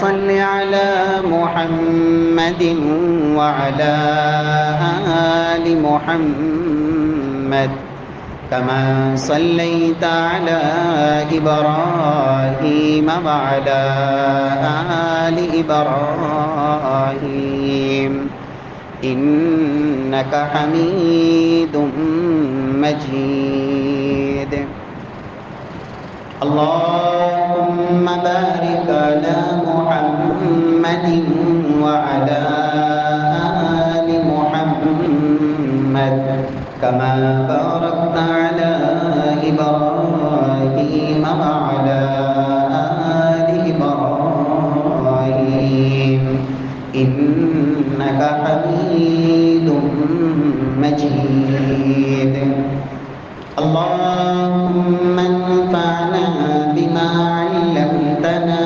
صل على محمد وعلى آل محمد كما صليت على إبراهيم وعلى آل إبراهيم إنك حميد مجيد. اللهم بارك على محمد وعلى آل محمد كما باركت على إبراهيم وعلى آل إبراهيم إنك حميد مجيد. اللهم انفعنا بما علمتنا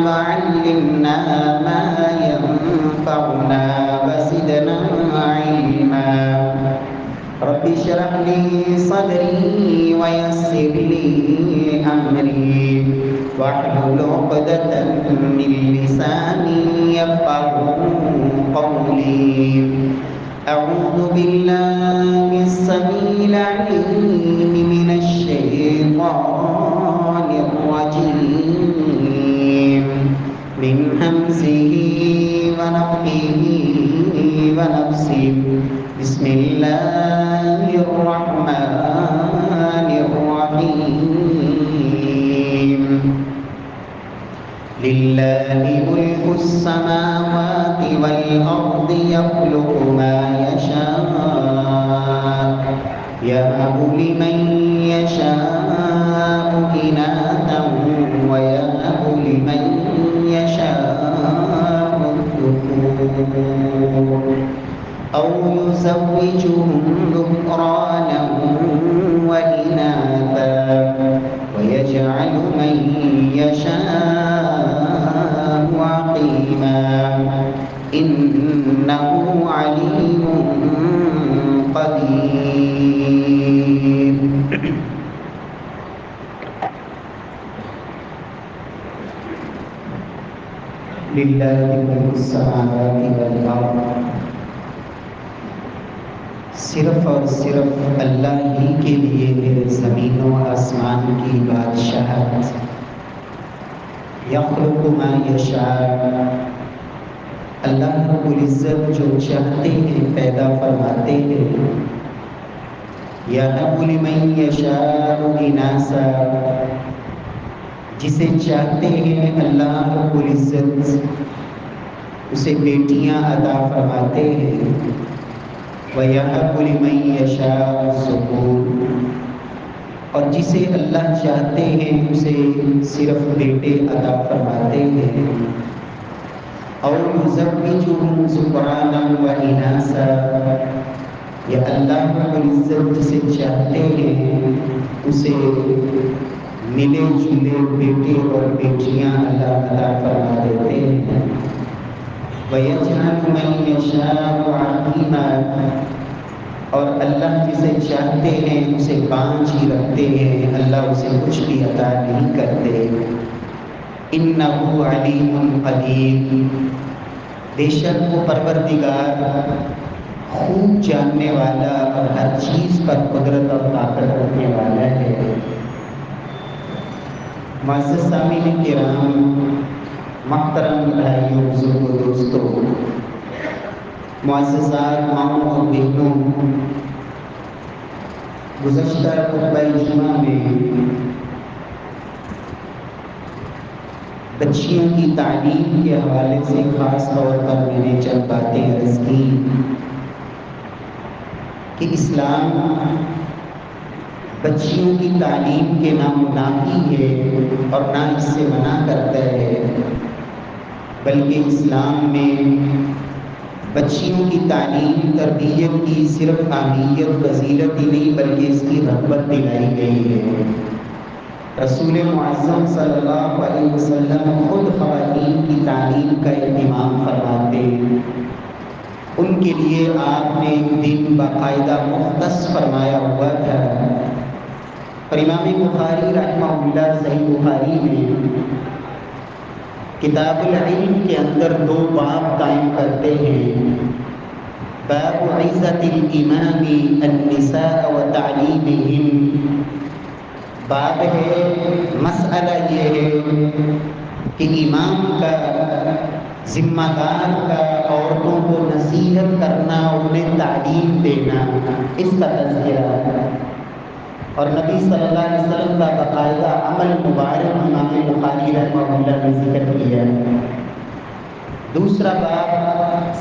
وعلمنا ما ينفعنا وزدنا علما. رب اشرح لي صدري ويسر لي أمري واحلل عقدة من لساني يفقهوا قولي. أعوذ بالله السميع العليم من الشيطان الرجيم من همزه ونفخه ونفسه. بسم الله الرحمن الرحيم. لله ملك السماوات والأرض يخلق ما يشاء يهب لمن يشاء إناثا ويهب لمن يشاء الذكور أو يزوجهم ذكرانا وإناثا ويجعل من يشاء عقيما إنه عليم قدير. لله ملک السماوات والارض. صرف اور صرف اللہ ہی کے لیے ہے زمین و آسمان کی بادشاہت. یخلق ما یشاء. اللہ رب العزت جو چاہتے ہیں پیدا فرماتے ہیں. یہب لمن یشاء اناثا. جسے چاہتے ہیں اللہ رب العزت اسے بیٹیاں عطا فرماتے ہیں. وَيَهَبُ لِمَن يَشَاءُ الذُّكُورَ. اور جسے اللہ چاہتے ہیں اسے صرف بیٹے عطا فرماتے ہیں. اور يُزَوِّجُهُمْ ذُكْرَانًا وَإِنَاثًا. یا اللہ رب العزت جسے چاہتے ہیں اسے ملے جلے بیٹے اور بیٹیاں اللہ عطا فرما دیتے ہیں. وَيَجْعَلُ مَن يَشَاءُ عَقِيمًا. اور اللہ جسے چاہتے ہیں اسے بانجھ ہی رکھتے ہیں. اللہ اسے کچھ بھی عطا نہیں کرتے. إِنَّهُ عَلِيمٌ قَدِيرٌ. بے شک وہ پروردگار خوب جاننے والا اور ہر چیز پر قدرت اور طاقت رکھنے والا ہے. معزز سامعین کرام، محترم بھائیوں، بزرگوں، دوستوں، معززات ماؤں اور بہنوں، گزشتہ خطبہ جمعہ میں بچیوں کی تعلیم کے حوالے سے خاص طور پر میں نے چند باتیں عرض کی کہ اسلام بچیوں کی تعلیم کے نہ منافی ہے اور نہ اس سے منع کرتا ہے، بلکہ اسلام میں بچیوں کی تعلیم تربیت کی صرف اہمیت فضیلت ہی نہیں بلکہ اس کی رغبت دلائی گئی ہے. رسول معظم صلی اللہ علیہ وسلم خود خواتین کی تعلیم کا اہتمام فرماتے ہیں. ان کے لیے آپ نے ایک دن باقاعدہ مختص فرمایا ہوا تھا. اور امام بخاری رحمہ اللہ صحیح بخاری میں کتاب العلم کے اندر 2 باب قائم کرتے ہیں۔ باب عزت الامام النساء و تعلیمہم، باب ہے مسئلہ یہ ہے کہ امام کا، ذمہ دار کا عورتوں کو نصیحت کرنا، انہیں تعلیم دینا، اس کا تذکرہ، اور نبی صلی اللہ علیہ وسلم کا باقاعدہ عمل مبارک امام بخاری رحمہ اللہ نے ذکر کیا۔ دوسرا باب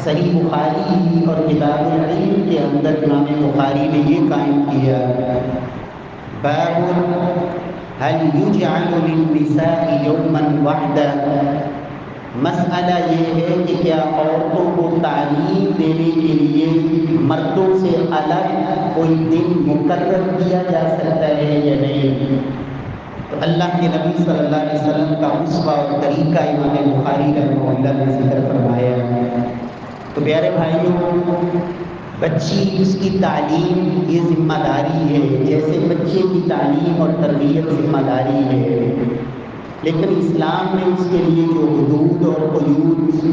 صحیح بخاری اور کتاب العلم کے اندر امام بخاری نے یہ قائم کیا، باب هل یجعل للنساء یوما وحدہ، مسئلہ یہ ہے کہ کیا عورتوں کو تعلیم دینے کے لیے مردوں سے الگ کوئی دن مقرر کیا جا سکتا ہے یا نہیں؟ تو اللہ کے نبی صلی اللہ علیہ وسلم کا اسوہ اور طریقہ امام بخاری رحمہ اللہ نے ذکر فرمایا۔ تو پیارے بھائیوں، بچی، اس کی تعلیم یہ ذمہ داری ہے، جیسے بچے کی تعلیم اور تربیت ذمہ داری ہے، لیکن اسلام نے اس کے لیے جو حدود اور قیود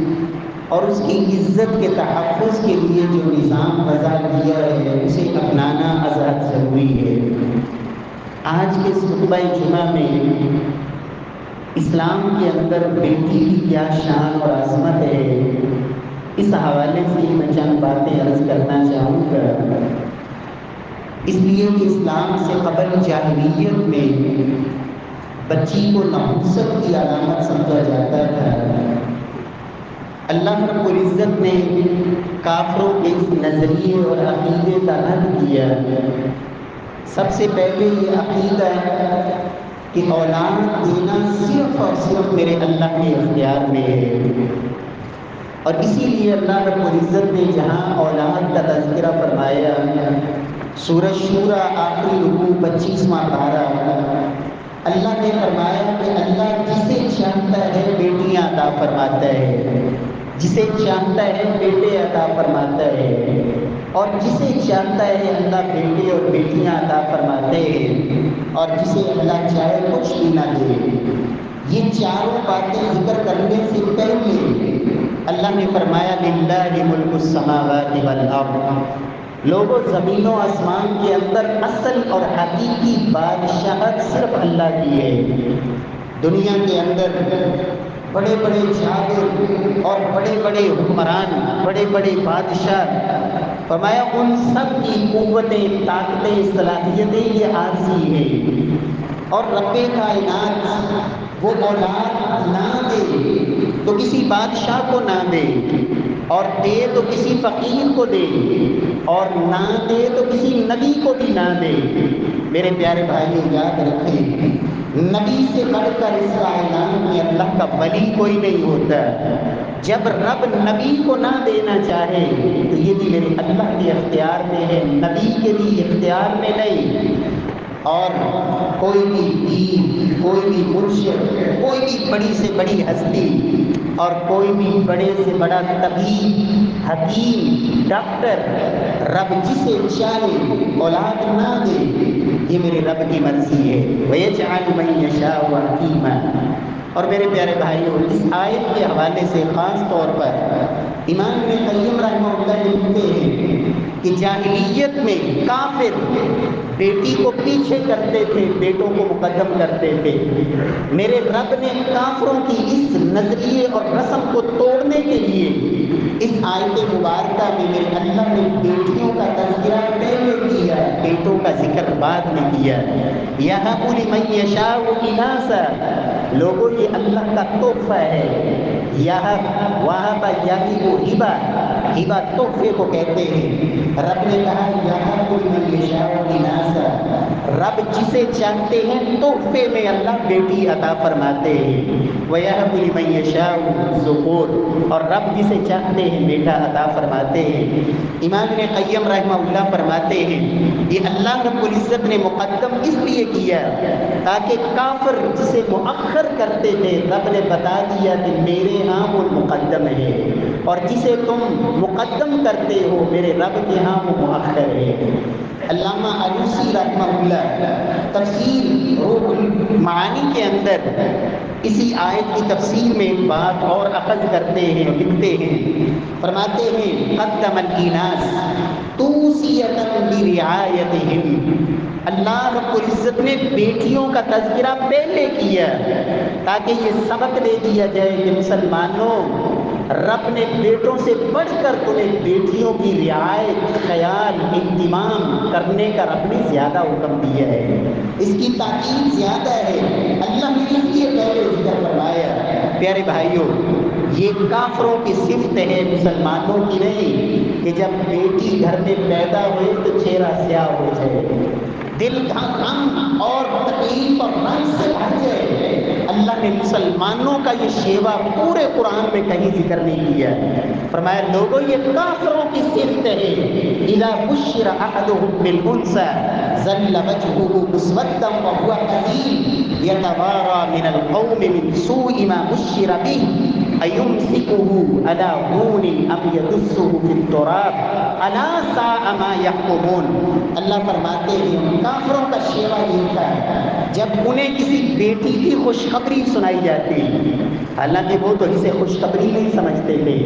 اور اس کی عزت کے تحفظ کے لیے جو نظام وضع کیا ہے، اسے اپنانا ازحد ضروری ہے۔ آج کے خطبہ جمعہ میں اسلام کے اندر بیٹی کی کیا شان اور عظمت ہے، اس حوالے سے میں چند باتیں عرض کرنا چاہوں گا۔ اس لیے کہ اسلام سے قبل جاہلیت میں بچی کو نحوست کی علامت سمجھا جاتا تھا۔ اللہ رب العزت نے کافروں کے اس نظریے اور عقیدے کا رد کیا۔ سب سے پہلے یہ عقیدہ کہ اولاد دینا صرف اور صرف میرے اللہ کے اختیار میں ہے، اور اسی لیے اللہ رب العزت نے جہاں اولاد کا تذکرہ فرمایا، سورہ شورى آخری رکوع 25واں پارہ، اللہ نے فرمایا کہ اللہ جسے چاہتا ہے بیٹیاں عطا فرماتا ہے، جسے چاہتا ہے بیٹے عطا فرماتا ہے، اور جسے چاہتا ہے اللہ بیٹے اور بیٹیاں عطا فرماتے ہیں، اور جسے اللہ چاہے کچھ بھی نہ دے۔ یہ چاروں باتیں ذکر کرنے سے پہلے اللہ نے فرمایا للہ ملک السماوات والارض، لوگوں، زمین و آسمان کے اندر اصل اور حقیقی بادشاہت صرف اللہ کی ہے۔ دنیا کے اندر بڑے بڑے جاگیر اور بڑے بڑے حکمران، بڑے بڑے بادشاہ، فرمایا ان سب کی قوتیں، طاقتیں، صلاحیتیں یہ عارضی ہیں، اور رب کائنات وہ اولاد نہ دے تو کسی بادشاہ کو نہ دے، اور دے تو کسی فقیر کو دے، اور نہ دے تو کسی نبی کو بھی نہ دے۔ میرے پیارے بھائیوں، یاد رکھیں، نبی سے بڑھ کر اس کائنات میں اللہ کا ولی کوئی نہیں ہوتا۔ جب رب نبی کو نہ دینا چاہے تو یہ بھی میرے اللہ کے اختیار میں ہے، نبی کے بھی اختیار میں نہیں۔ اور کوئی بھی پیر، کوئی بھی مرشد، کوئی بھی بڑی سے بڑی ہستی، اور کوئی بھی بڑے سے بڑا طبیب، حکیم، ڈاکٹر، رب جسے چاہے اولاد نہ دے، یہ میرے رب کی مرضی ہے۔ وَيَجْعَلُ مَن يَشَاءُ عَقِيمًا۔ اور میرے پیارے بھائیوں، اس آیت کے حوالے سے خاص طور پر امام ابن قیم رحمہ اللہ لکھتے ہیں کہ جاہلیت میں کافر بیٹی کو پیچھے کرتے تھے، بیٹوں کو مقدم کرتے تھے۔ میرے رب نے کافروں کی اس نظریے اور رسم کو توڑنے کے لیے اس آیت مبارکہ میں میرے اللہ نے بیٹیوں کا تذکرہ پہلے کیا، بیٹوں کا ذکر بعد میں کیا۔ یَهَبُ لِمَن یَشَاءُ إِنَاثًا، لوگوں یہ اللہ کا تحفہ ہے۔ یہب، وہب، یہب ہبہ، ہبہ تحفے کو کہتے ہیں۔ رب نے کہا یَهَبُ لِمَن یَشَاءُ إِنَاثًا، رب جسے چاہتے ہیں تحفے میں اللہ بیٹی عطا فرماتے ہیں۔ وَيَهَبُ لِمَن يَشَاءُ الذُّكُورَ، اور رب جسے چاہتے ہیں بیٹا عطا فرماتے ہیں۔ امام ابن قیم رحمہ اللہ فرماتے ہیں یہ اللہ رب العزت نے مقدم اس لیے کیا تاکہ کافر جسے مؤخر کرتے تھے، رب نے بتا دیا کہ میرے ہاں وہ مقدم ہے، اور جسے تم مقدم کرتے ہو میرے رب کے ہاں وہ مؤخر ہے۔ علامہ علوسی رحمہ اللہ تفسیر روح المعانی کے اندر اسی آیت کی تفسیر میں ایک بات اور اخذ کرتے ہیں، لکھتے ہیں، فرماتے ہیں قدم الاناس توصیۃ برعایتہم، اللہ رب العزت نے بیٹیوں کا تذکرہ پہلے کیا تاکہ یہ سبق دے دیا جائے کہ مسلمانوں، رب نے بیٹوں سے بڑھ کر تمہیں بیٹیوں کی رعایت، خیال، اہتمام کرنے کا رب نے زیادہ حکم دیا ہے، اس کی تاکید زیادہ ہے، اللہ نے اس لیے پہلے ذکر فرمایا۔ پیارے بھائیوں، یہ کافروں کی صفت ہے، مسلمانوں کی نہیں، کہ جب بیٹی گھر میں پیدا ہوئے تو چہرہ سیاہ ہو جائے، دل غم اور تکلیف اور رنج سے بھر جائے۔ اللہ نے مسلمانوں کا یہ شیوا پورے قرآن میں کہیں ذکر نہیں کیا، فرمایا لوگوں یہ کافروں کی صفت ہے، اذا بشر احدهم بالانثى ظل وجهه مسودا وهو كظيم يتوارى من القوم من سوء ما بشر به ایمسکہ علی ہون ام یدسہ فی التراب الا ساء ما یحکمون۔ اللہ فرماتے ہیں کافروں کا شیوا یہ تھا جب انہیں کسی بیٹی کی خوشخبری سنائی جاتی، حالانکہ وہ تو اسے خوشخبری نہیں سمجھتے تھے،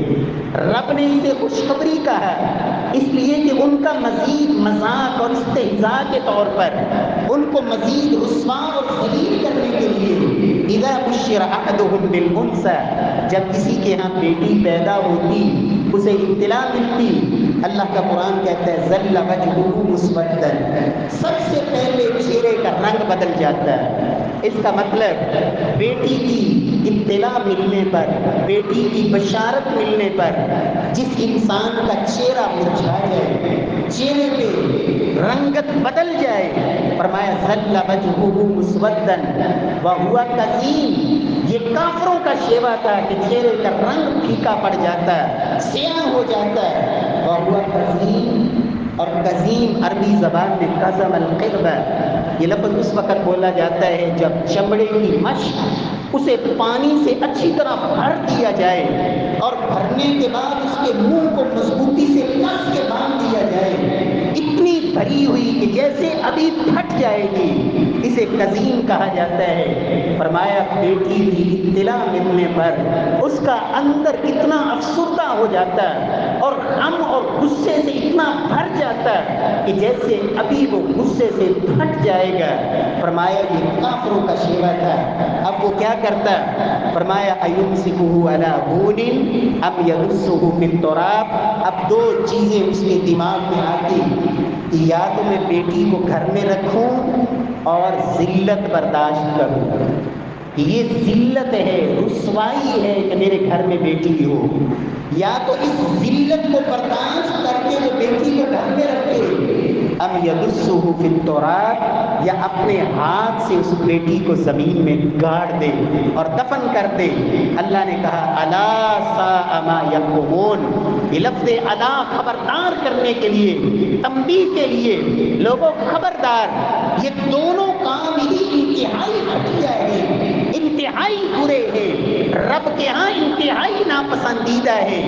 رب نے اسے خوشخبری کہا اس لیے کہ ان کا مزید مذاق اور استہزاء کے طور پر ان کو مزید رسوا اور ذلیل کرنے کے لیے اذا بشر احدهم بالانثى، جب کسی کے ہاں بیٹی پیدا ہوتی اسے اطلاع ملتی، اللہ کا قرآن کہتا ہے ظل وجهه مسودا، سب سے پہلے چہرے کا رنگ بدل جاتا ہے۔ اس کا مطلب بیٹی کی اطلاع ملنے پر، بیٹی کی بشارت ملنے پر جس انسان کا چہرہ مرجھا جائے، چہرے پہ رنگت بدل جائے، فرمایا ظل وجهه مسودا وهو كظيم، یہ کافروں کا شیوا تھا کہ چہرے کا رنگ پھیکا پڑ جاتا ہے، سیاہ ہو جاتا ہے، وهو كظيم، اور کظیم عربی زبان میں کظم القرب، یہ لفظ اس وقت بولا جاتا ہے جب چمڑے کی مشق اسے پانی سے اچھی طرح بھر دیا جائے اور بھرنے کے بعد اس کے منہ کو مضبوطی سے کس کے باندھ دیا جائے، اتنی بھری ہوئی کہ جیسے ابھی پھٹ جائے گی، اسے کظیم کہا جاتا ہے۔ فرمایا بیٹی کی اطلاع ملنے پر اس کا اندر اتنا افسردہ ہو جاتا ہے اور غم اور غصے سے اتنا بھر جاتا ہے کہ جیسے ابھی وہ غصے سے پھٹ جائے گا۔ فرمایا یہ کافروں کا شیوا تھا۔ اب وہ کیا کرتا؟ فرمایا ایمسکہ علی ہون ام یدسہ فی التراب، اب دو چیزیں اس کے دماغ میں آتی کہ یا تو میں بیٹی کو گھر میں رکھوں اور ذلت برداشت کروں، یہ ذلت ہے، رسوائی ہے کہ میرے گھر میں بیٹی ہو، یا تو اس ذلت کو برداشت کر کے وہ بیٹی کو گھر میں رکھے، ام یدسہ فی التراب، یا اپنے ہاتھ سے اس بیٹی کو زمین میں گاڑ دے اور دفن کر دے۔ اللہ نے کہا الا ساء ما یحکمون، یہ لفظ الا خبردار کرنے کے لیے، تنبیہ کے لیے، لوگوں خبردار، یہ دونوں کام ہی انتہائی گھٹیا ہے، انتہائی برے ہیں، رب کے ہاں انتہائی ناپسندیدہ ہے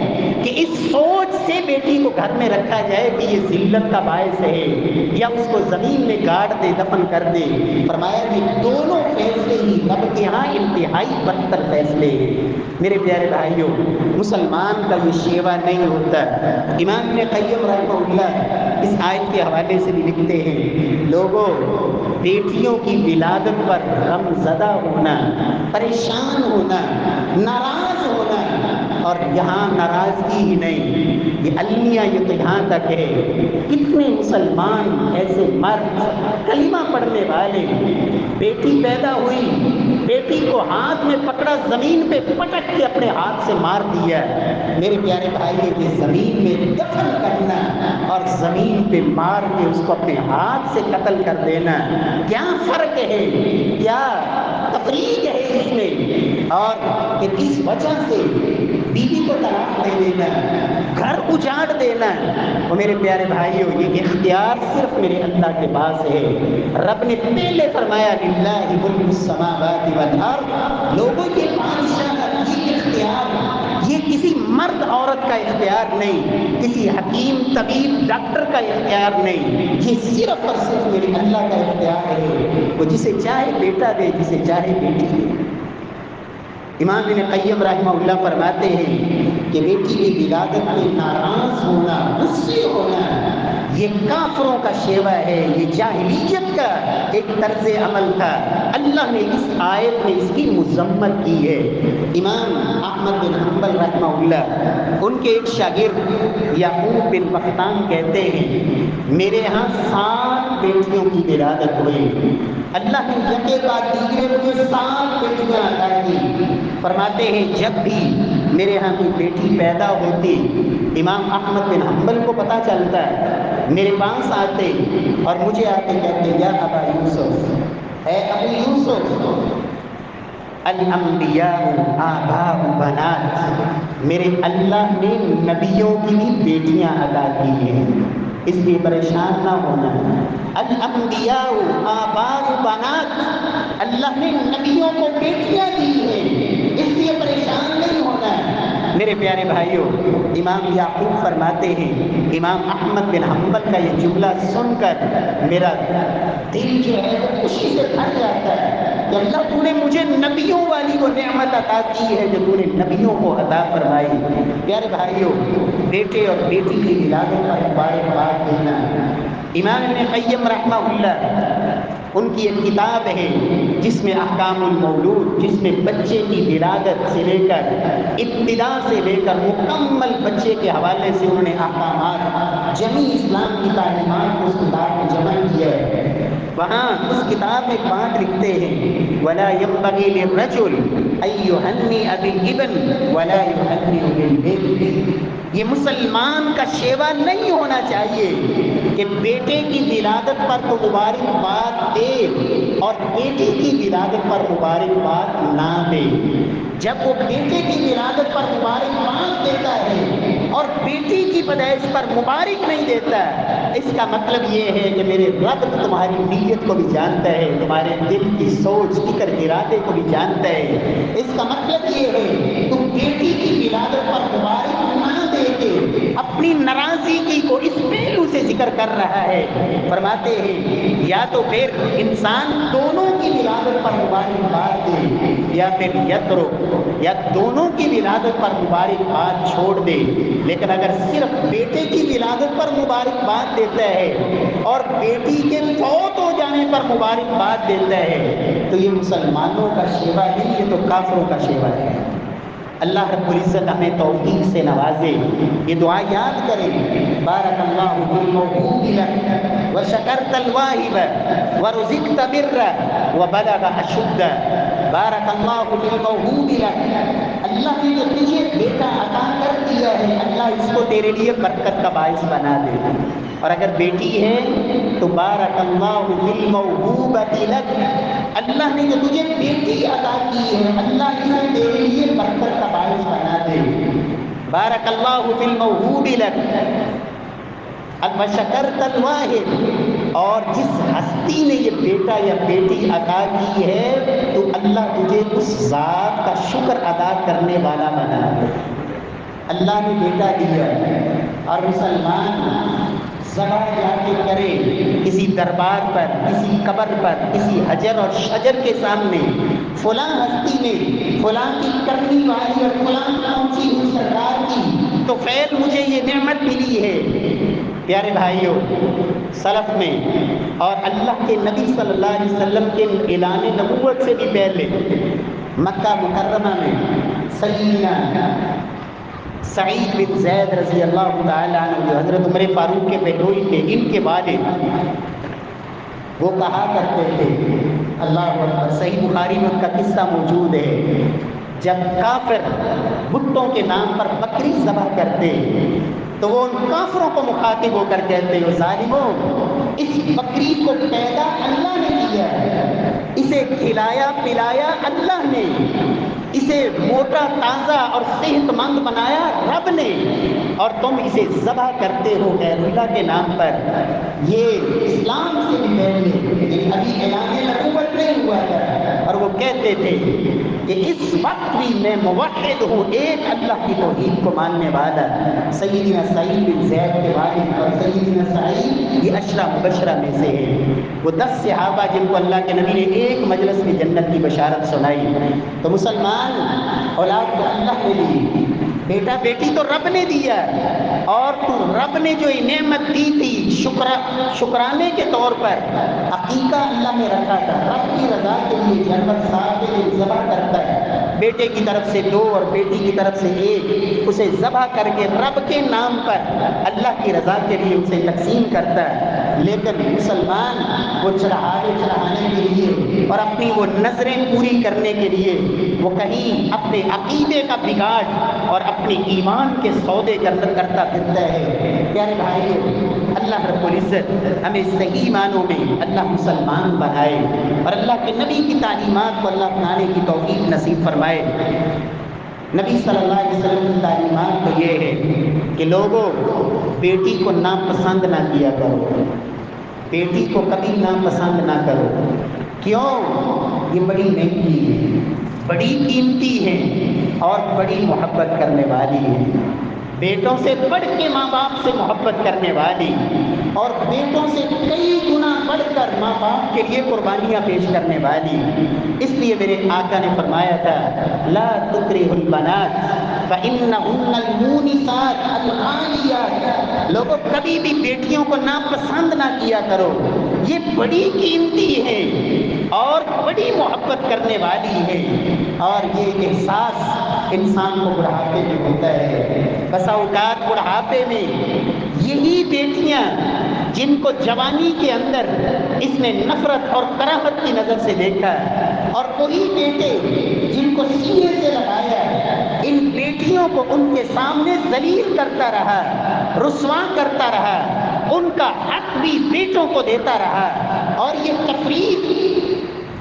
کہ اس سوچ سے بیٹی کو گھر میں رکھا جائے کہ یہ ذلت کا باعث ہے، یا اس کو زمین میں گاڑ دے، دفن کر دے۔ فرمایا کہ دونوں فیصلے ہی رب کے ہاں انتہائی بدتر فیصلے ہیں۔ میرے پیارے بھائیوں، مسلمان کا یہ شیوا نہیں ہوتا۔ امام ابن قیم رحمہ اللہ اس آیت کے حوالے سے بھی لکھتے ہیں لوگوں، بیٹیوں کی ولادت پر غم زدہ ہونا، پریشان ہونا، ناراض ہونا، اور یہاں ناراضگی ہی نہیں، یہ المیہ یہ تو یہاں تک ہے کتنے مسلمان ایسے مرد کلمہ پڑھنے والے، بیٹی پیدا ہوئی، بیٹی کو ہاتھ میں پکڑا، زمین پہ پٹک کے اپنے ہاتھ سے مار دیا۔ میرے پیارے بھائی، کہ زمین میں دفن کرنا اور زمین پہ مار کے اس کو اپنے ہاتھ سے قتل کر دینا، کیا فرق ہے، کیا تفریق ہے اس میں؟ اور کہ اس وجہ سے بیوی کو طلاق دے دینا، گھر اجاڑ دینا، وہ میرے پیارے بھائیوں یہ اختیار صرف میرے اللہ کے پاس ہے۔ رب نے پہلے فرمایا للہ ملک السماوات والارض، لوگوں یہ بادشاہ کا یہ اختیار، یہ کسی مرد عورت کا اختیار اختیار نہیں، کسی حکیم طبیب ڈاکٹر کا اختیار نہیں، یہ صرف اور صرف میرے اللہ کا اختیار ہے، وہ جسے چاہے بیٹا دے، جسے چاہے بیٹی دے۔ امام ابن قیم رحمہ اللہ فرماتے ہیں کہ بیٹی کی ولادت میں ناراض ہونا، غصے ہونا، یہ کافروں کا شیوہ ہے، یہ جاہلیت کا ایک طرز عمل تھا۔ اللہ نے اس آیت میں اس کی مذمت کی ہے۔ امام احمد بن حنبل رحمہ اللہ، ان کے ایک شاگرد یعقوب بن بختان کہتے ہیں میرے ہاں 7 بیٹیوں کی ولادت ہوئی، اللہ نے یکے بعد دیگرے مجھے 7 بیٹیاں عطا کی۔ فرماتے ہیں جب بھی میرے ہاں کوئی بیٹی پیدا ہوتی، امام احمد بن حنبل کو پتہ چلتا ہے، میرے پاس آتے اور مجھے آتے کہتے یا ابا یوسف، اے ابو یوسف، الانبیاء آباء بنات، میرے اللہ نے نبیوں کی بھی بیٹیاں عطا کی ہیں، اس لیے پریشان نہ ہونا۔ الانبیاء آباء بنات، اللہ نے نبیوں کو بیٹیاں دی ہیں، اس لیے پریشان نہیں ہونا ہے۔ میرے پیارے بھائیوں، امام یعقوب فرماتے ہیں امام احمد بن حنبل کا یہ جملہ سن کر میرا دل جو ہے وہ خوشی سے بھر جاتا ہے کہ اللہ تو نے مجھے نبیوں والی وہ نعمت عطا کی ہے جو تو نے نبیوں کو عطا فرمائی۔ پیارے بھائیوں، بیٹے اور بیٹی کی ولادت پر مبارکباد دینا، امام ابن قیم رحمہ اللہ ان کی ایک کتاب ہے جس میں احکام المولود، جس میں بچے کی ولادت سے لے کر ابتدا سے لے کر مکمل بچے کے حوالے سے انہوں نے احکامات، جمی اسلام کی تعلیمات کو اس کتاب میں جمع کیا ہے۔ وہاں اس کتاب میں ایک بات لکھتے ہیں وَلَا يَنبَغِي لِلرَّجُلِ أَن يُهَنِّئَ بِالْإِبْنِ وَلَا يُهَنِّئُ بِالْبِنْتِ، یہ مسلمان کا شیوہ نہیں ہونا چاہیے کہ بیٹے کی ولادت پر تو مبارکباد دے اور بیٹی کی ولادت پر مبارکباد نہ دے۔ جب وہ بیٹے کی ولادت پر مبارکباد دیتا ہے اور بیٹی کی پیدائش پر مبارک نہیں دیتا، اس کا مطلب یہ ہے کہ میرے رب تمہاری نیت کو بھی جانتا ہے، تمہارے دل کی سوچ، فکر، ارادے کو بھی جانتا ہے۔ اس کا مطلب یہ ہے تم بیٹی کی ولادت پر مبارک نہ دے کے اپنی ناراضگی کو اس پہلو سے ذکر کر رہا ہے۔ فرماتے ہیں یا تو پھر انسان دونوں کی ولادت پر مبارکباد دے یا پھر یترک، یا دونوں کی ولادت پر مبارکباد چھوڑ دے، لیکن اگر صرف بیٹے کی ولادت پر مبارکباد دیتا ہے اور بیٹی کے فوت ہو جانے پر مبارکباد دیتا ہے تو یہ مسلمانوں کا شیوہ نہیں، یہ تو کافروں کا شیوہ ہے۔ اللہ رب العزت ہمیں توفیق سے نوازے۔ یہ دعا یاد کریں، بارک اللہ فی الموہوب لک وشکرت الواہب ورزقت بر وبلغ اشد، بارک اللہ فی الموہوب لک، اللہ نے جو تجھے بیٹا عطا کر دیا ہے اللہ اس کو تیرے لیے برکت کا باعث بنا دے، اور اگر بیٹی ہے تو بارک اللہ فی الموہوبۃ لک، اللہ نے جو تجھے بیٹی عطا کی ہے اللہ اسے تیرے لیے برکت کا باعث بنا دے۔ بارک اللہ فی الموہوب لک وشکرت الواہب، اور جس ہستی نے یہ بیٹا یا بیٹی عطا کی ہے تو اللہ تجھے اس ذات کا شکر ادا کرنے والا بنا دے۔ اللہ نے بیٹا دیا اور مسلمان ذبح جا کے کرے کسی دربار پر، کسی قبر پر، کسی حجر اور شجر کے سامنے، فلاں ہستی نے فلاں کی کرنی والی اور فلاں پہنچی ہوئی سرکار کی تو خیر مجھے یہ نعمت ملی ہے۔ پیارے بھائیوں، سلف میں اور اللہ کے نبی صلی اللہ علیہ وسلم کے اعلان نبوت سے بھی پہلے مکہ مکرمہ میں سیدنا سعید بن زید رضی اللہ تعالیٰ عنہ جو حضرت عمر فاروق کے بہنوئی تھے، ان کے والد، وہ کہا کرتے تھے، اللہ اکبر، صحیح بخاری میں ان کا قصہ موجود ہے، جب کافر بتوں کے نام پر بکری ذبح کرتے تو وہ ان کافروں کو مخاطب ہو کر کہتے ہو ظالموں، اس بکری کو پیدا اللہ نے کیا، اسے کھلایا پلایا اللہ نے، اسے موٹا تازہ اور صحت مند بنایا رب نے، اور تم اسے ذبح کرتے ہو غیر اللہ کے نام پر۔ یہ اسلام سے بھی پہلے ابھی اعلان نبوت نہیں ہوا تھا، اور وہ کہتے تھے کہ اس وقت بھی میں موحد ہوں، ایک اللہ کی توحید کو ماننے والا۔ سیدنا سعید بن زید کے والد اور سیدنا سعید یہ عشرہ مبشرہ میں سے ہے، وہ 10 صحابہ جن کو اللہ کے نبی نے ایک مجلس میں جنت کی بشارت سنائی۔ تو مسلمان، اولاد تو اللہ نے دی، بیٹا بیٹی تو رب نے دیا، اور تو رب نے جو نعمت دی تھی شکرانے کے طور پر عقیقہ اللہ نے رکھا تھا، رب کی رضا کے لیے جنت صاحب کے لیے ذبح کرتا ہے، بیٹے کی طرف سے 2 اور بیٹی کی طرف سے 1، اسے ذبح کر کے رب کے نام پر اللہ کی رضا کے لیے اسے تقسیم کرتا ہے۔ لیکن مسلمان وہ چڑھانے کے لیے اور اپنی وہ نظریں پوری کرنے کے لیے وہ کہیں اپنے عقیدے کا بگاڑ اور اپنے ایمان کے سودے کرتا پھرتا ہے۔ پیارے بھائیو، اللہ رب العزت ہمیں صحیح معنوں میں اللہ مسلمان بنائے اور اللہ کے نبی کی تعلیمات کو اللہ اپنانے کی توفیق نصیب فرمائے۔ نبی صلی اللہ علیہ وسلم کی تعلیمات تو یہ ہے کہ لوگوں، بیٹی کو ناپسند نہ کیا کرو، بیٹی کو کبھی ناپسند نہ کرو۔ کیوں؟ یہ بڑی مہنگی ہے، بڑی قیمتی ہے اور بڑی محبت کرنے والی ہے، بیٹوں سے بڑھ کے ماں باپ سے محبت کرنے والی، اور بیٹوں سے کئی گنا بڑھ کر ماں باپ کے لیے قربانیاں پیش کرنے والی۔ اس لیے میرے آقا نے فرمایا تھا، لا تکرہوا البنات فإنہن المونسات الغالیات۔ لوگوں، کبھی بھی بیٹیوں کو ناپسند نہ کیا کرو، یہ بڑی قیمتی ہے اور بڑی محبت کرنے والی ہے، اور یہ احساس انسان کو بڑھاپے میں ہوتا ہے۔ بسا اوقات بڑھاپے میں یہی بیٹیاں جن کو جوانی کے اندر اس نے نفرت اور کراہت کی نظر سے دیکھا، اور وہی بیٹے جن کو سینے سے لگایا، ان بیٹیوں کو ان کے سامنے ذلیل کرتا رہا، رسوا کرتا رہا، ان کا حق بھی بیٹوں کو دیتا رہا، اور یہ تفریق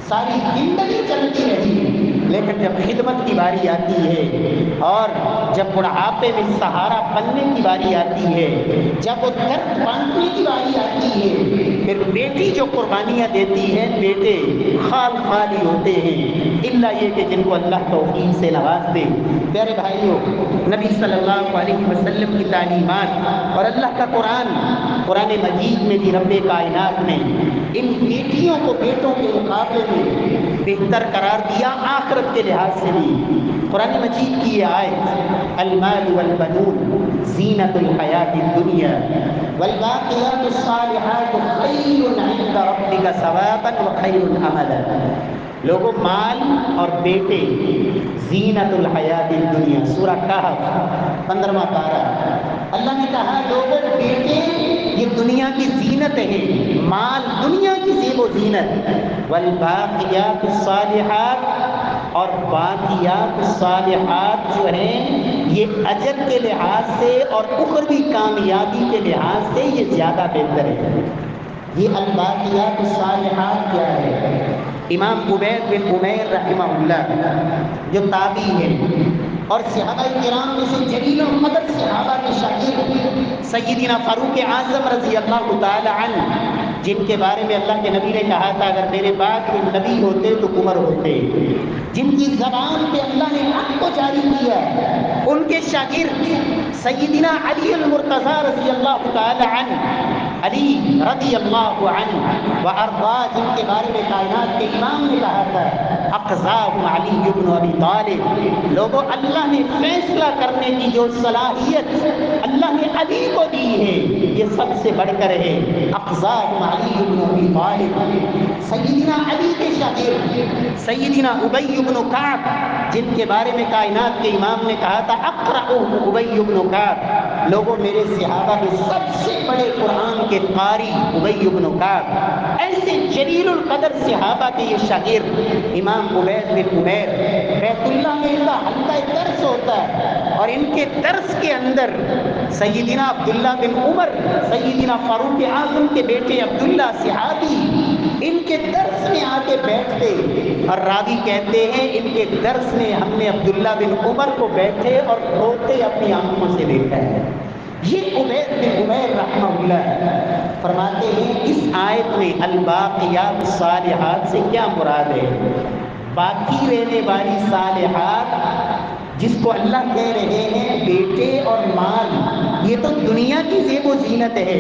ساری زندگی چلتی رہی۔ لیکن جب خدمت کی باری آتی ہے اور جب بڑھاپے میں سہارا بننے کی باری آتی ہے، جب وہ درد بانٹنے کی باری آتی ہے، پھر بیٹی جو قربانیاں دیتی ہے، بیٹے خالی ہوتے ہیں، الا یہ کہ جن کو اللہ توفیق سے نواز دے۔ پیارے بھائیوں، نبی صلی اللہ علیہ وسلم کی تعلیمات اور اللہ کا قرآن مجید میں بھی رب کائنات نے ان بیٹیوں کو بیٹوں کے مقابلے میں بہتر قرار دیا، آخرت کے لحاظ سے بھی۔ قرآن مجید کی یہ آیت، المال والبنون زینت الحیات الدنیا والباقیات الصالحات خیر عند ربک ثوابا وخیر املا۔ لوگوں، مال اور بیٹے زینت الحیات الدنیا، سورہ کہف 15واں پارہ۔ اللہ نے کہا، لوگوں، بیٹے یہ دنیا کی زینت ہے، مال دنیا کی زیب و زینت، والباقیات الصالحات، اور باقیات الصالحات جو ہیں یہ اجر کے لحاظ سے اور اخروی کامیابی کے لحاظ سے یہ زیادہ بہتر ہے۔ یہ الباقیات الصالحات کیا ہے؟ امام عبید بن عمیر رحمہ اللہ جو تابعی ہے اور صحابہ کرام میں سے جلیل القدر صحابہ کے شاگرد سیدنا فاروق اعظم رضی اللہ تعالی عنہ، جن کے بارے میں اللہ کے نبی نے کہا تھا، اگر میرے بعد کوئی نبی ہوتے تو عمر ہوتے، جن کی زبان پہ اللہ نے حق کو جاری کیا، ان کے شاگرد سیدنا علی المرتضی رضی اللہ تعالی عنہ، علی رضی اللہ عنہ وارضاہ، جن کے بارے میں کائنات کے امام نے کہا تھا، اقضاہ علی بن ابی طالب۔ لوگوں، اللہ نے فیصلہ کرنے کی جو صلاحیت اللہ نے علی کو دی ہے، یہ سب سے بڑھ کر ہے۔ اقضاہ علی بن ابی طالب، سیدنا علی کے شاگرد سیدنا ابی بن کعب، جن کے بارے میں کائنات کے امام نے کہا تھا، اقرأ ابی بن کعب۔ لوگوں، میرے صحابہ میں سب سے بڑے قرآن کے قاری ابی بن کعب۔ ایسے جلیل القدر صحابہ کے یہ شاگرد امام عبید بن عمیر، بیت اللہ میں ان کا حلقہ درس ہوتا ہے، اور ان کے درس کے اندر سیدنا عبداللہ بن عمر، سیدنا فاروق اعظم کے بیٹے عبداللہ صحابی، ان کے درس میں آ کے بیٹھتے، اور راوی کہتے ہیں ان کے درس میں ہم نے عبداللہ بن عمر کو بیٹھے اور روتے اپنی آنکھوں سے دیکھا ہے۔ یہ عبید بن عمیر رحمہ اللہ فرماتے ہیں، اس آیت میں الباقیات الصالحات سے کیا مراد ہے؟ باقی رہنے والی صالحات، جس کو اللہ کہہ رہے ہیں بیٹے اور مال، یہ تو دنیا کی زیب و زینت ہے،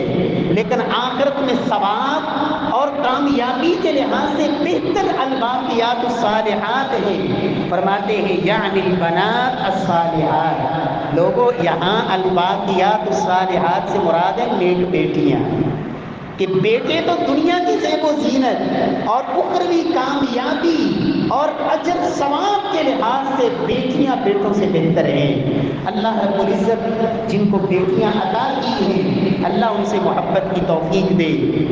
لیکن آخرت میں ثواب اور کامیابی کے لحاظ سے بہتر الباقیات الصالحات ہیں۔ فرماتے ہیں یعنی البنات الصالحات، لوگوں یہاں الباقیات الصالحات سے مراد ہے نیک بیٹیاں، کہ بیٹے تو دنیا کی زیب و زینت اور اخروی کامیابی اور اجر ثواب کے لحاظ سے بیٹیاں بیٹوں سے بہتر ہیں۔ اللہ رب العزت جن کو بیٹیاں عطا کی ہیں، اللہ ان سے محبت کی توفیق دے،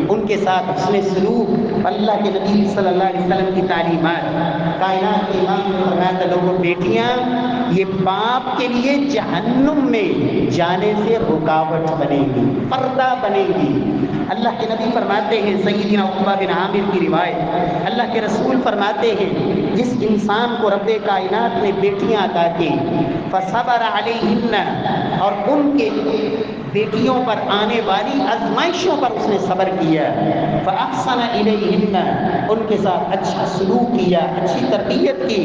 ان کے ساتھ حسن سلوک، اللہ کے نبی صلی اللہ علیہ وسلم کی تعلیمات۔ کائنات کے امام نے فرمایا تھا لوگوں بیٹیاں یہ باپ کے لیے جہنم میں جانے سے رکاوٹ بنے گی، پردہ بنے گی۔ اللہ کے نبی فرماتے ہیں، سیدنا عقبہ بن عامر کی روایت، اللہ کے رسول فرماتے ہیں جس انسان کو رب کائنات نے بیٹیاں عطا کی، فصبر علیہن، اور ان کے بیٹیوں پر آنے والی آزمائشوں پر اس نے صبر کیا، فاحسن الیہن، ان کے ساتھ اچھا سلوک کیا، اچھی تربیت کی،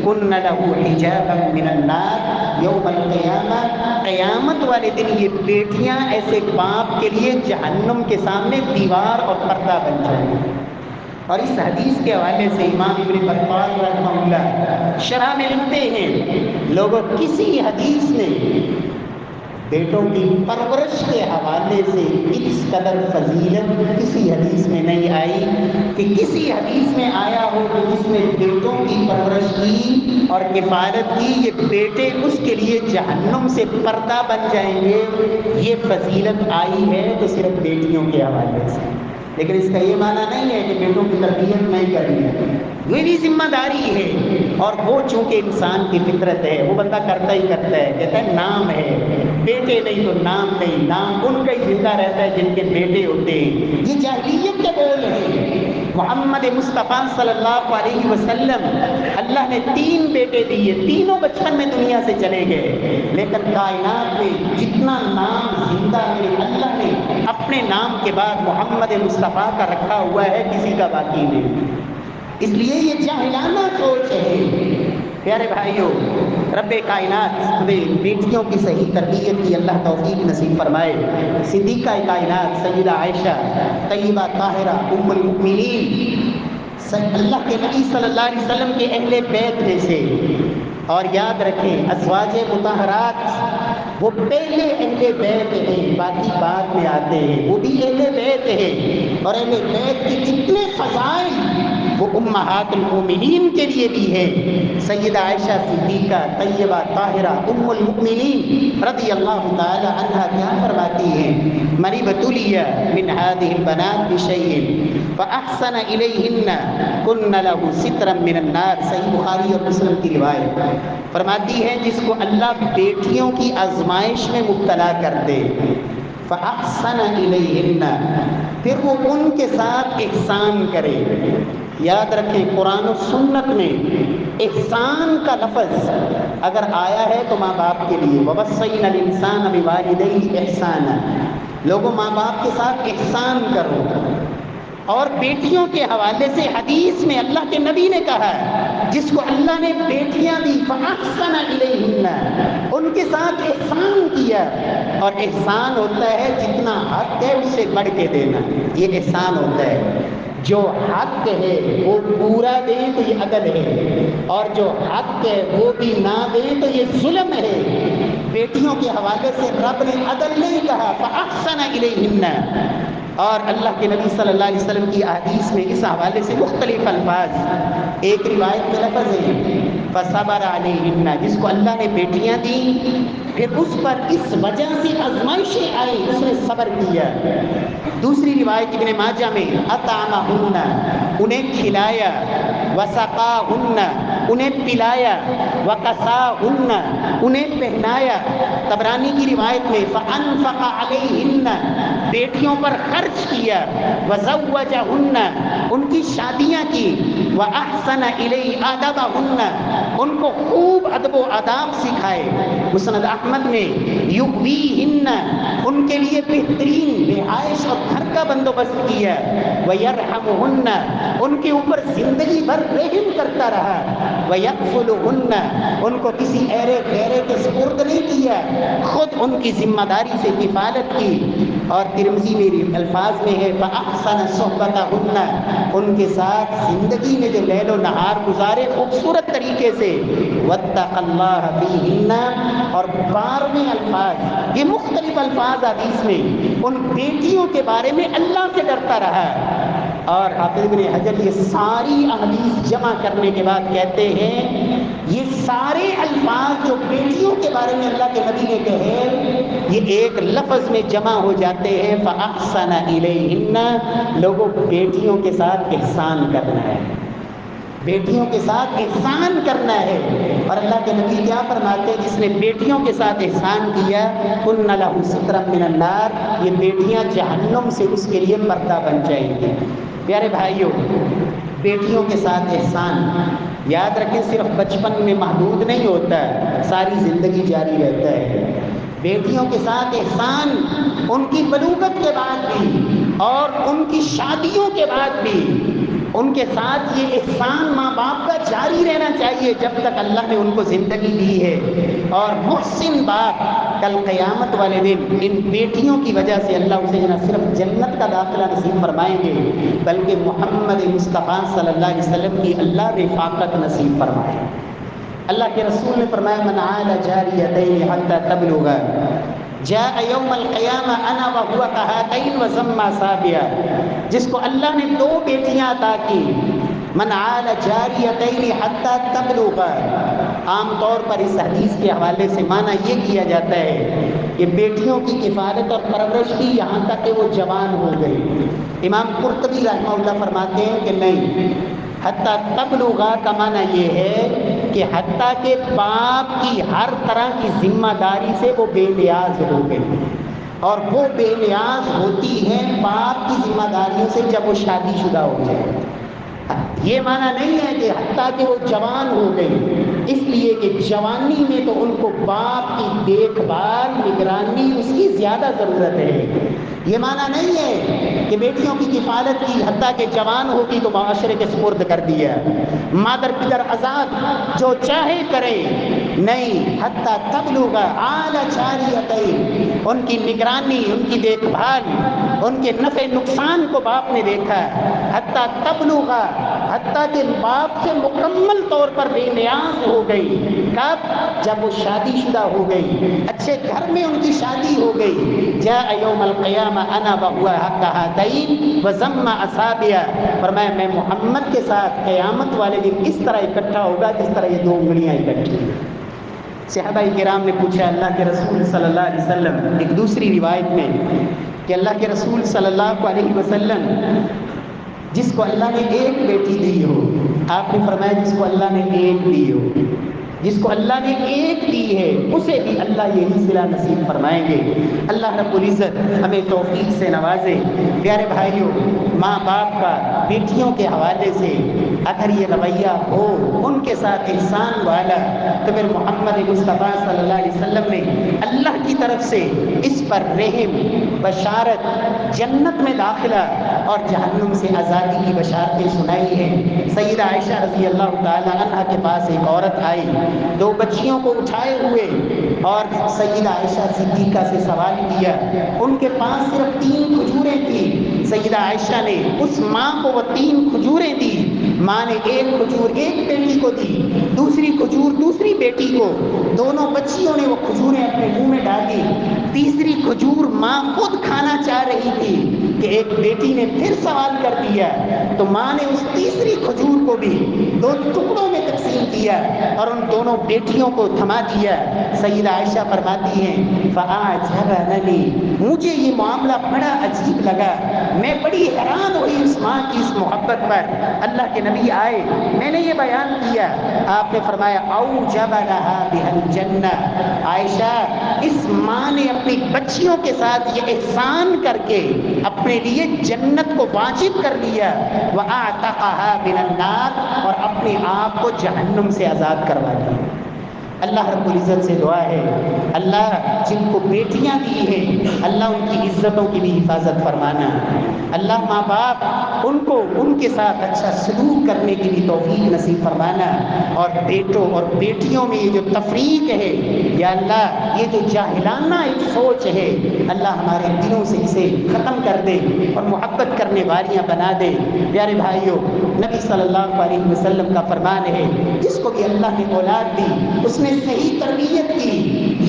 کن لہ حجابا من النار یوم القیامہ، قیامت والے دن یہ بیٹیاں ایسے باپ کے لیے جہنم کے سامنے دیوار اور پردہ بن جائیں گی۔ اور اس حدیث کے حوالے سے امام ابن بطال رحمہ اللہ شرح میں لکھتے ہیں لوگوں کسی حدیث نے بیٹوں کی پرورش کے حوالے سے اس قدر فضیلت کسی حدیث میں نہیں آئی کہ کسی حدیث میں آیا ہو کہ جس میں بیٹوں کی پرورش کی اور کفالت کی، یہ بیٹے اس کے لیے جہنم سے پردہ بن جائیں گے، یہ فضیلت آئی ہے تو صرف بیٹیوں کے حوالے سے۔ لیکن اس کا یہ معنی نہیں ہے کہ بیٹوں کی تربیت نہیں کرنی ہے، یہ بھی ذمہ داری ہے، اور وہ چونکہ انسان کی فطرت ہے وہ بندہ کرتا ہی کرتا ہے، کہتا ہے نام ہے، بیٹے نہیں تو نام نہیں، نام ان کا ہی زندہ رہتا ہے جن کے بیٹے ہوتے ہیں۔ یہ جاہلیت کے بول ہیں۔ محمد مصطفیٰ صلی اللہ علیہ وسلم اللہ نے 3 بیٹے دیے، تینوں بچپن میں دنیا سے چلے گئے، لیکن کائنات میں جتنا نام زندہ ہے اللہ نے اپنے نام کے بعد محمد مصطفیٰ کا رکھا ہوا ہے، کسی کا باقی نہیں۔ اس لیے یہ جاہلانہ سوچ ہے۔ پیارے بھائیوں، رب کائنات ہمیں بیٹیوں کی صحیح تربیت کی اللہ توفیق نصیب فرمائے۔ صدیقہ کائنات سیدہ عائشہ طیبہ طاہرہ ام المؤمنین، اللہ کے نبی صلی اللہ علیہ وسلم کے اہل بیت میں سے، اور یاد رکھیں ازواج مطہرات وہ پہلے اہل بیت ہیں، باقی بعد میں آتے ہیں، وہ بھی اہل بیت ہیں، اور اہل بیت کے جتنے فضائل وہ امہات المومنین کے لیے بھی ہے۔ سیدہ عائشہ صدیقہ طیبہ طاہرہ ام المؤمنین رضی اللہ تعالی عنہا کیا فرماتی ہیں، من ابتلی من هذه البنات بشیء فاحسن الیہن کن لہ سترا من النار، صحیح بخاری اور مسلم کی روایت۔ فرماتی ہے جس کو اللہ بیٹیوں کی آزمائش میں مبتلا کر دے، فاحسن الیہن، پھر وہ ان کے ساتھ احسان کرے۔ یاد رکھیں قرآن و سنت میں احسان کا لفظ اگر آیا ہے تو ماں باپ کے لیے، وَوَصَّيْنَا الْإِنسَانَ بِوَالِدَيْهِ إِحْسَانًا، لوگوں ماں باپ کے ساتھ احسان کرو۔ اور بیٹیوں کے حوالے سے حدیث میں اللہ کے نبی نے کہا جس کو اللہ نے بیٹیاں دی فَأَحْسَنَ إِلَيْهِنَّ، ان کے ساتھ احسان کیا، اور احسان ہوتا ہے جتنا حق ہے اس سے بڑھ کے دینا، یہ احسان ہوتا ہے۔ جو حق ہے وہ پورا دیں تو یہ عدل ہے، اور جو حق ہے وہ بھی نہ دیں تو یہ ظلم ہے۔ بیٹیوں کے حوالے سے رب نے عدل نہیں کہا، فَأَحْسَنَ إِلَيْهِنَّ، اور اللہ کے نبی صلی اللہ علیہ وسلم کی احادیث میں اس حوالے سے مختلف الفاظ، ایک روایت میں لفظ ہے فَصَبَرَ عَلَيْهِنَّ، جس کو اللہ نے بیٹیاں دیں پھر اس پر اس وجہ سے آزمائشیں آئی اس نے صبر کیا۔ دوسری روایت ابن ماجہ میں اطعمہن، انہیں کھلایا، وسقاہن، انہیں پلایا، وکساہن، انہیں پہنایا۔ طبرانی کی روایت میں فانفق علیہن، بیٹیوں پر خرچ کیا، وزوجہن، ان کی شادیاں کی، واحسن الی آدابہن، ان کو خوب ادب و آداب سکھائے. مسند احمد میں یغویہن، ان کے لیے بہترین رہائش اور گھر کا بندوبست کیا. ویرحمہن، ان کے اوپر زندگی بھر رحم کرتا رہا. ویکفلہن، ان کو کسی ایرے غیرے کے سپرد نہیں کیا، خود ان کی ذمہ داری سے کفالت کی. اور ترمذی میں الفاظ میں ہے فاحسن صحبتہن، ان کے ساتھ زندگی میں جو لیل و نہار گزارے خوبصورت طریقے سے. واتق اللہ فیہن، اور 12ویں الفاظ، یہ مختلف الفاظ حدیث میں، ان بیٹیوں کے بارے میں اللہ سے ڈرتا رہا. اور حافظ ابن حجر یہ ساری احادیث جمع کرنے کے بعد کہتے ہیں یہ سارے الفاظ جو بیٹیوں کے بارے میں اللہ کے نبی نے کہے یہ ایک لفظ میں جمع ہو جاتے ہیں فاحسن الیہن. لوگوں بیٹیوں کے ساتھ احسان کرنا ہے، بیٹیوں کے ساتھ احسان کرنا ہے. اور اللہ کے نبی کیا فرماتے ہیں جس نے بیٹیوں کے ساتھ احسان کیا کن لہ سترا من النار، یہ بیٹیاں جہنم سے اس کے لیے پردہ بن جائیں گی. پیارے بھائیوں، بیٹیوں کے ساتھ احسان یاد رکھیں صرف بچپن میں محدود نہیں ہوتا، ساری زندگی جاری رہتا ہے. بیٹیوں کے ساتھ احسان ان کی بلوغت کے بعد بھی اور ان کی شادیوں کے بعد بھی ان کے ساتھ یہ احسان ماں باپ کا جاری رہنا چاہیے جب تک اللہ نے ان کو زندگی دی ہے. اور محسن باپ کل قیامت والے دن ان بیٹیوں کی وجہ سے اللہ اسے نہ صرف جنت کا داخلہ نصیب فرمائیں گے بلکہ محمد مصطفیٰ صلی اللہ علیہ وسلم کی اللہ رفاقت نصیب فرمائے. اللہ کے رسول نے فرمایا من عال جاریتین حتی تبلغا جاء یوم القیامہ انا وہو کہاتین وزم اصابعہ. جس کو اللہ نے 2 بیٹیاں عطا کی، من عال جاریتین حتی تبلغا، عام طور پر اس حدیث کے حوالے سے معنی یہ کیا جاتا ہے کہ بیٹیوں کی کفالت اور پرورش کی یہاں تک کہ وہ جوان ہو گئی. امام قرطبی رحمہ اللہ فرماتے ہیں کہ نہیں، حتیٰ تبلغا کا معنی یہ ہے کہ حتیٰ کہ باپ کی ہر طرح کی ذمہ داری سے وہ بے نیاز ہو گئی. اور وہ بے نیاز ہوتی ہے باپ کی ذمہ داریوں سے جب وہ شادی شدہ ہو جائے. یہ معنی نہیں ہے کہ حتیٰ کہ وہ جوان ہو گئی، اس لیے کہ جوانی میں تو ان کو باپ کی دیکھ بھال نگرانی اس کی زیادہ ضرورت ہے. یہ معنی نہیں ہے کہ بیٹیوں کی کفالت کی حتیٰ کہ جوان ہوگی تو معاشرے کے سپرد کر دیا، مادر پدر آزاد جو چاہے کرے. نہیں، حتیٰ تبلغا عال جاریتین، ان کی نگرانی، ان کی دیکھ بھال، ان کے نفع نقصان کو باپ نے دیکھا. حتیٰ تبلغا، حتیٰ کہ باپ سے مکمل طور پر بے نیاز ہو گئی. کب؟ جب وہ شادی شدہ ہو گئی، اچھے گھر میں ان کی شادی ہو گئی. جاء یوم القیامہ انا وہو کہاتین وزم اصابعہ، فرمایا میں محمد کے ساتھ قیامت والے دن اس طرح اکٹھا ہوگا جس طرح یہ 2 انگلیاں اکٹھی. صحابہ کرام نے پوچھا اللہ کے رسول صلی اللہ علیہ وسلم، ایک دوسری روایت میں کہ اللہ کے رسول صلی اللہ علیہ وسلم جس کو اللہ نے ایک بیٹی دی ہو، آپ نے فرمایا جس کو اللہ نے ایک دی ہو، جس کو اللہ نے ایک دی ہے اسے بھی اللہ یہی صلہ نصیب فرمائیں گے. اللہ رب العزت ہمیں توفیق سے نوازے. پیارے بھائیوں، ماں باپ کا بیٹیوں کے حوالے سے اگر یہ رویہ ہو ان کے ساتھ احسان والا تو پھر محمد مصطفیٰ صلی اللہ علیہ وسلم نے اللہ کی طرف سے اس پر رحم، بشارت، جنت میں داخلہ اور جہنم سے آزادی کی بشارتیں سنائی ہیں. سیدہ عائشہ رضی اللہ تعالی عنہ کے پاس ایک عورت آئی 2 بچیوں کو اٹھائے ہوئے اور سیدہ عائشہ صدیقہ سے سوال کیا. ان کے پاس صرف 3 کھجوریں تھیں. سیدہ عائشہ نے اس ماں کو وہ 3 کھجوریں دی. ماں نے ایک کھجور ایک بیٹی کو دی، دوسری کھجور دوسری بیٹی کو. دونوں بچیوں نے وہ کھجوریں اپنے منہ میں ڈالی. تیسری کھجور ماں خود کھانا چاہ رہی تھی کہ ایک بیٹی نے پھر سوال کر دیا تو ماں نے اس تیسری کھجور کو بھی 2 ٹکڑوں میں تقسیم کیا اور ان دونوں بیٹیوں کو تھما دیا. سیدہ عائشہ فرماتی ہیں فَأَعْجَبَنِي، مجھے یہ معاملہ بڑا عجیب لگا، میں بڑی حیران ہوئی اس ماں کی اس محبت پر. اللہ کے نبی آئے، میں نے یہ بیان کیا، آپ نے فرمایا اوجب لہا بہا الجنہ، عائشہ اس ماں نے اپنی بچیوں کے ساتھ یہ احسان کر کے اپنے لیے جنت کو واجب کر لیا، وَأَعْتَقَهَا مِنَ النَّارِ، اور اپنے آپ کو جہنم سے آزاد کروا دیا۔ اللہ رب العزت سے دعا ہے، اللہ جن کو بیٹیاں دی ہیں اللہ ان کی عزتوں کی بھی حفاظت فرمانا، اللہ ماں باپ ان کو ان کے ساتھ اچھا سلوک کرنے کی بھی توفیق نصیب فرمانا، اور بیٹوں اور بیٹیوں میں یہ جو تفریق ہے یا اللہ یہ جو جاہلانہ ایک سوچ ہے اللہ ہمارے دلوں سے اسے ختم کر دے اور محبت کرنے والیاں بنا دے۔ پیارے بھائیوں، نبی صلی اللہ علیہ وسلم کا فرمان ہے جس کو بھی اللہ نے اولاد دی اس نے صحیح تربیت کی،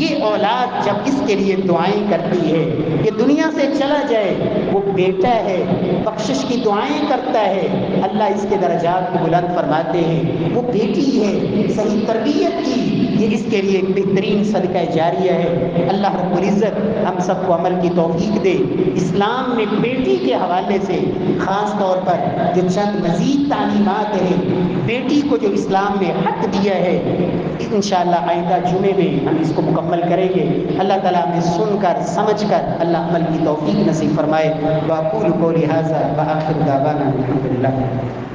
یہ اولاد جب اس کے لیے دعائیں کرتی ہے، یہ دنیا سے چلا جائے وہ بیٹا ہے، بخشش کی دعائیں کرتا ہے، اللہ اس کے درجات کو بلند فرماتے ہیں، وہ بیٹی ہے صحیح تربیت کی، یہ اس کے لیے ایک بہترین صدقہ جاریہ ہے۔ اللہ رب العزت ہم سب کو عمل کی توفیق دے۔ اسلام نے بیٹی کے حوالے سے خاص طور پر جو چند مزید تعلیمات ہیں، بیٹی کو جو اسلام نے حق دیا ہے، انشاءاللہ آئندہ جمعے میں ہم اس کو مکمل کریں گے۔ اللہ تعالیٰ ہمیں سن کر سمجھ کر اللہ عمل کی توفیق نصیب فرمائے۔ وَأَقُولُ قَوْلِي هَٰذَا وَآخِرُ دَعْوَانَا الْحَمْدُ لِلَّهِ۔